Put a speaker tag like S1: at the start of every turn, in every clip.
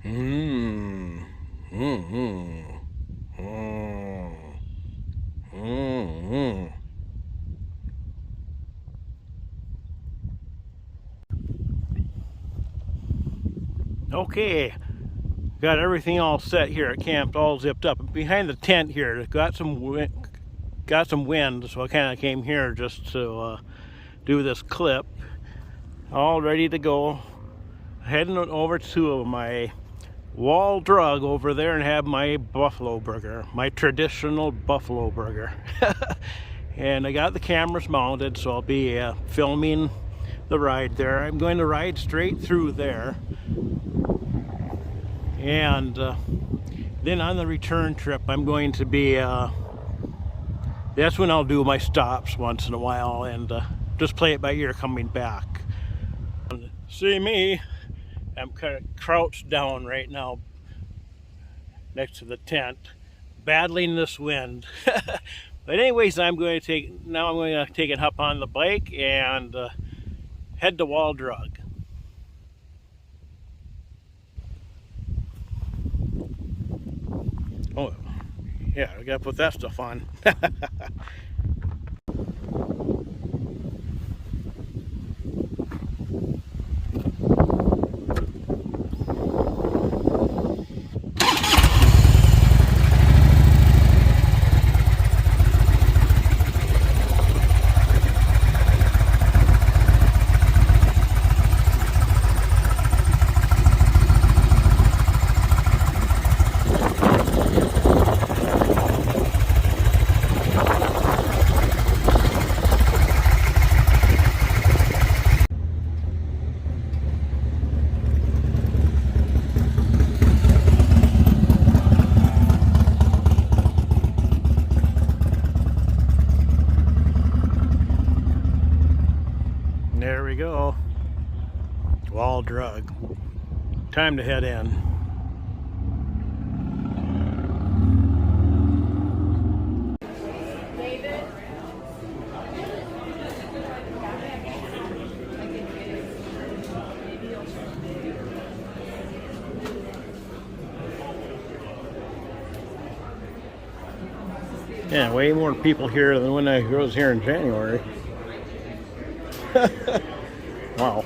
S1: Mm. Mm-hmm. Mm. Mm-hmm. Okay, got everything all set here at camp, all zipped up. Behind the tent here, got some wind, so I kind of came here just to do this clip. All ready to go. Heading over to my wall drug over there and have my buffalo burger, my traditional buffalo burger. And I got the cameras mounted, so I'll be filming the ride there. I'm going to ride straight through there, and then on the return trip I'm going to be that's when I'll do my stops once in a while and just play it by ear coming back. See me, I'm kind of crouched down right now next to the tent, battling this wind. But anyways, I'm going to take and hop on the bike and head to Wall Drug. Oh, yeah, I gotta put that stuff on. There we go. Wall Drug. Time to head in. Yeah, way more people here than when I was here in January. Wow.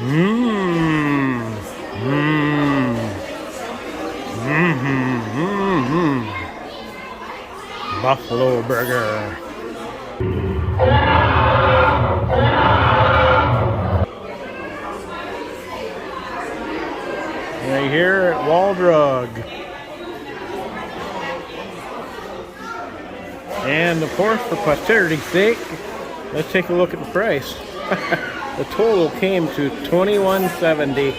S1: Mmm. Mmm. Mmm. Mmm. Buffalo burger. Right here at Wall Drug. And of course, for posterity's sake, let's take a look at the price. The total came to $21.70.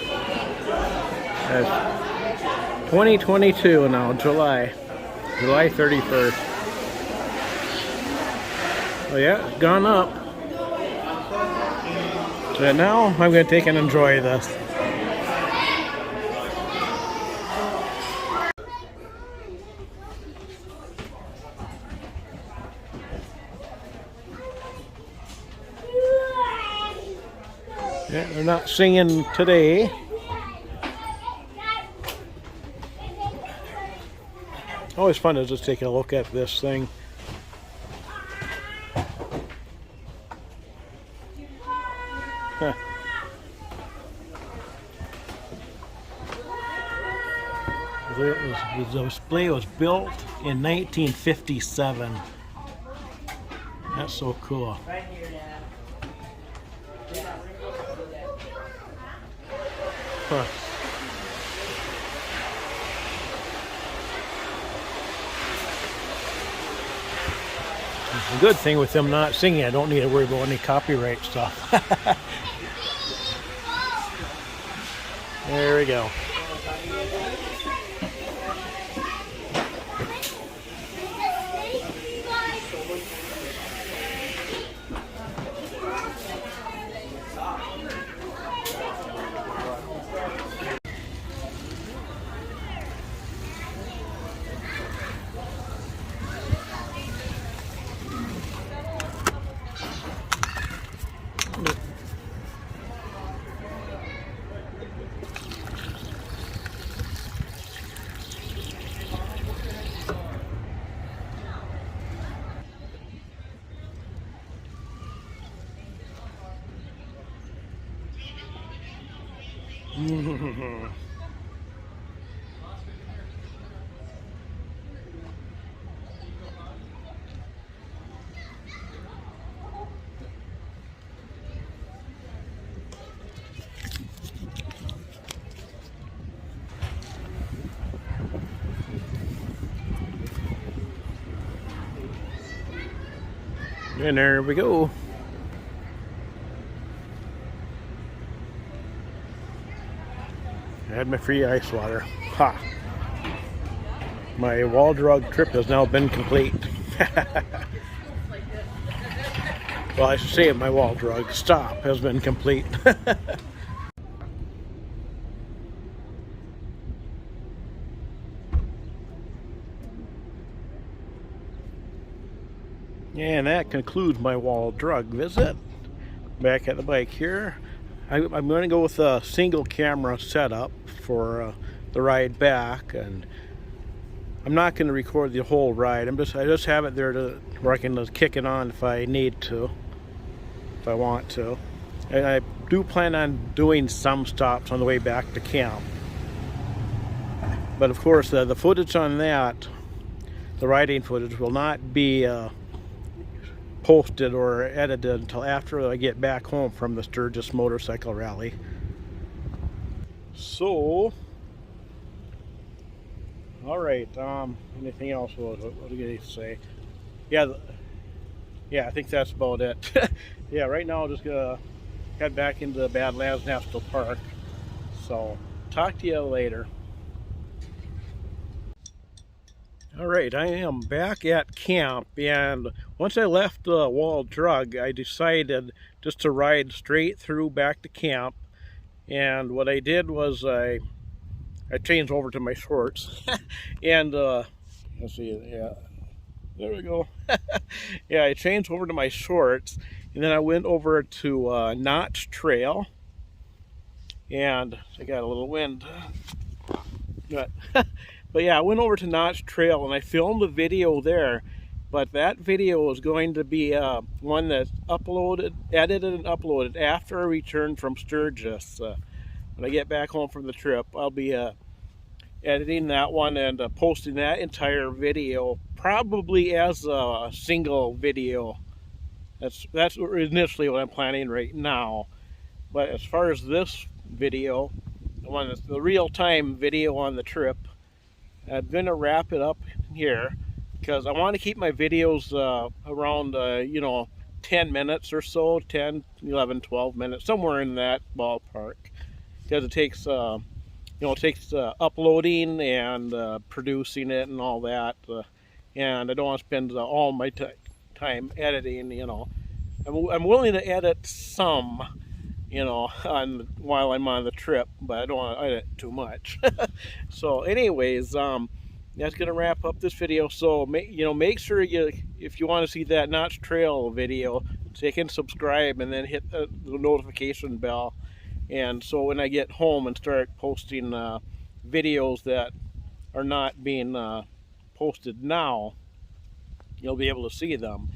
S1: That's 2022 now, July 31st. Oh yeah, it's gone up. So now I'm going to take and enjoy this. Yeah, they're not singing today. Always fun to just take a look at this thing. Huh. The display was built in 1957. That's so cool. Huh. The good thing with them not singing, I don't need to worry about any copyright stuff. There we go. And there we go. I had my free ice water. Ha! My wall drug trip has now been complete. Well, I should say my wall drug stop has been complete. And that concludes my wall drug visit. Back at the bike here. I'm going to go with a single camera setup for the ride back, and I'm not going to record the whole ride. I just have it there to where I can kick it on if I need to, if I want to. And I do plan on doing some stops on the way back to camp. But of course, the footage on that, the riding footage, will not be posted or edited until after I get back home from the Sturgis motorcycle rally. So, all right. Anything else? What do you say? Yeah, I think that's about it. Yeah, right now I'm just gonna head back into the Badlands National Park. So, talk to you later. Alright, I am back at camp, and once I left the wall drug, I decided just to ride straight through back to camp. And what I did was I changed over to my shorts. And let's see, yeah, there we go. Yeah, I changed over to my shorts, and then I went over to Notch Trail, and I got a little wind. But yeah, I went over to Notch Trail and I filmed a video there, but that video is going to be one that's edited and uploaded after I return from Sturgis. When I get back home from the trip, I'll be editing that one and posting that entire video, probably as a single video. That's initially what I'm planning right now. But as far as this video, the one that's the real-time video on the trip, I'm going to wrap it up here because I want to keep my videos around, 10 minutes or so, 10, 11, 12 minutes, somewhere in that ballpark. Because it takes, uploading and producing it and all that. And I don't want to spend all my time editing, I'm willing to edit some, while I'm on the trip, but I don't want to edit too much. So anyways, that's going to wrap up this video. So make sure if you want to see that Notch Trail video, take and subscribe and then hit the notification bell. And so when I get home and start posting videos that are not being posted now, you'll be able to see them.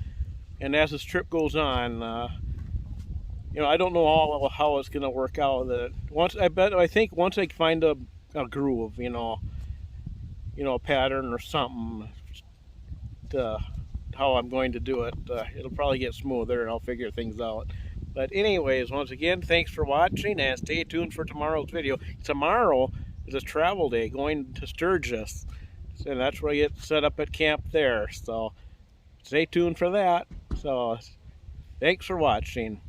S1: And as this trip goes on, I don't know all how it's going to work out. I think once I find a groove, you know, a pattern or something to how I'm going to do it. It'll probably get smoother and I'll figure things out. But anyways, once again, thanks for watching and stay tuned for tomorrow's video. Tomorrow is a travel day going to Sturgis. And that's where I get set up at camp there. So stay tuned for that. So thanks for watching.